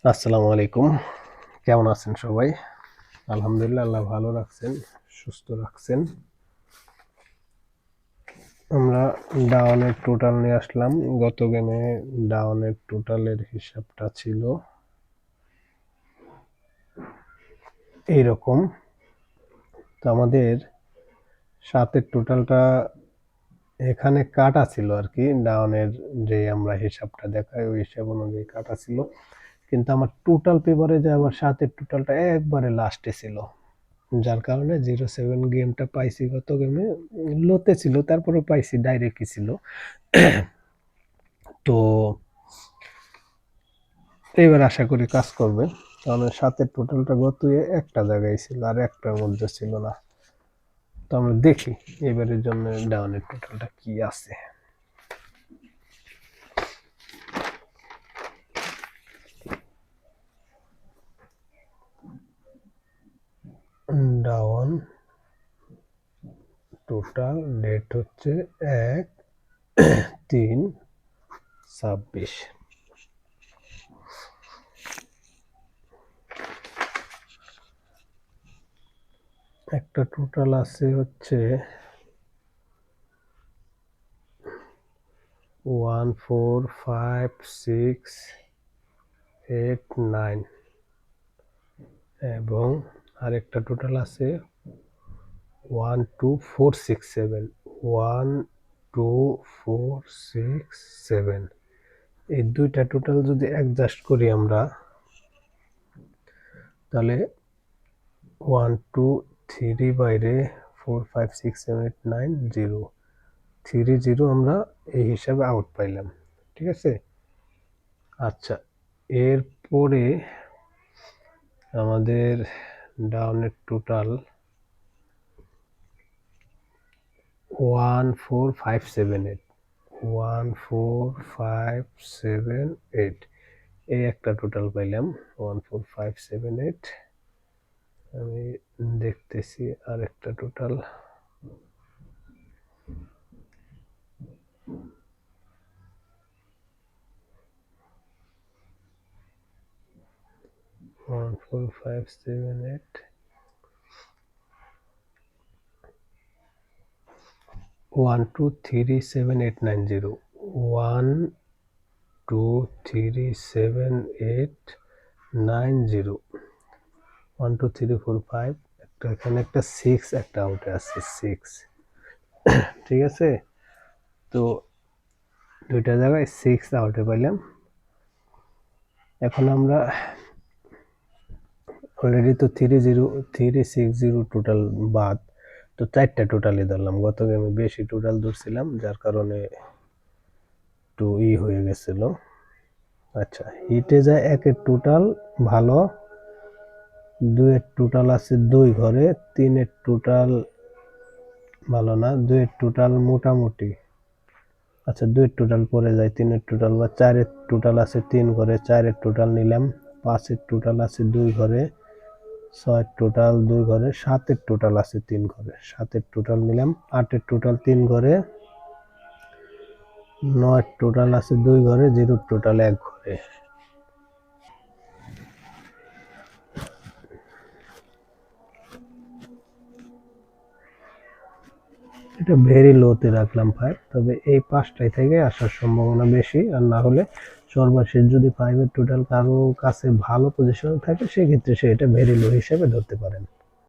আসসালামু আলাইকুম। কেমন আছেন সবাই? আলহামদুলিল্লাহ, আল্লাহ ভালো রাখছেন, সুস্থ রাখছেন। আমরা ডাউনের টোটাল নিয়ে আসলাম। গত গেমে ডাউনের টোটালের হিসাবটা ছিল এইরকম। তো আমাদের 7-এর টোটালটা এখানে কাটা ছিল আর কি। ডাউনের যে আমরা হিসাবটা দেখাই ওই হিসাব অনুযায়ী কাটা ছিল, কিন্তু আমার টোটাল পেপারে যে আবার 7-এর টোটালটা একবারে লাস্টে ছিল, যার কারণে 07 গেমটা পাইছি। গত গেমে লোতে ছিল, তারপরে পাইছি, ডাইরেক্টই ছিল। তো এবার আশা করি কাজ করবে। তাহলে 7-এর টোটালটা গত একটা জায়গায় ছিল, আর একটার মধ্যে ছিল না। তো আমরা দেখি এবারের জন্য ডাউনের টোটালটা কি আছে। ডাউন টোটাল ডেট হচ্ছে 1/3/26। একটা টোটাল আছে হচ্ছে 14568 এবং আরেকটা টোটাল আছে 12467 এই দুইটা টোটাল যদি অ্যাডজাস্ট করি আমরা, তাহলে 123 বাইরে 4567890 আমরা এই হিসাবে আউট পাইলাম। ঠিক আছে। আচ্ছা, এরপরে আমাদের ডাউনের টোটাল 14578 এই একটা টোটাল পাইলাম 14578। আমি দেখতেছি আরেকটা টোটাল 14578 1237890 1237890 12345 একটা, এখানে একটা 6 একটা আউটে আছে 6। ঠিক আছে। তো দুইটা জায়গায় 6 আউটে পাইলাম। এখন আমরা অলরেডি তো 360 টোটাল বাদ, তো 4টা টোটালই ধরলাম। গত গেমে বেশি টোটাল ধরছিলাম, যার কারণে একটু হয়ে গেছিল। আচ্ছা, হিটে যায় 1-এর টোটাল ভালো, 2-এর টোটাল আছে 2 ঘরে, 3-এর টোটাল ভালো না, 2-এর টোটাল মোটামুটি। আচ্ছা, 2-এর টোটাল পরে যায়, 3-এর টোটাল বা 4-এর টোটাল আছে 3 ঘরে, 4-এর টোটাল নিলাম। 5-এর টোটাল আছে 2 ঘরে, 6-এর টোটাল 2 ঘরে, 7-এর টোটাল আছে 3 ঘরে, 7-এর টোটাল নিলাম। 8-এর টোটাল 3 ঘরে, 9-এর টোটাল আছে 2 ঘরে, 0-এর টোটাল 1 ঘরে। এটা ভেরি লোতে রাখলাম 5, তবে এই 5টাই থেকে আসার সম্ভাবনা বেশি। আর না হলে সর্বশেষ যদি 5-এর টোটাল কারো কাছে ভালো পজিশনে থাকে, সেক্ষেত্রে সে এটা ভেরি লো হিসেবে ধরতে পারেন।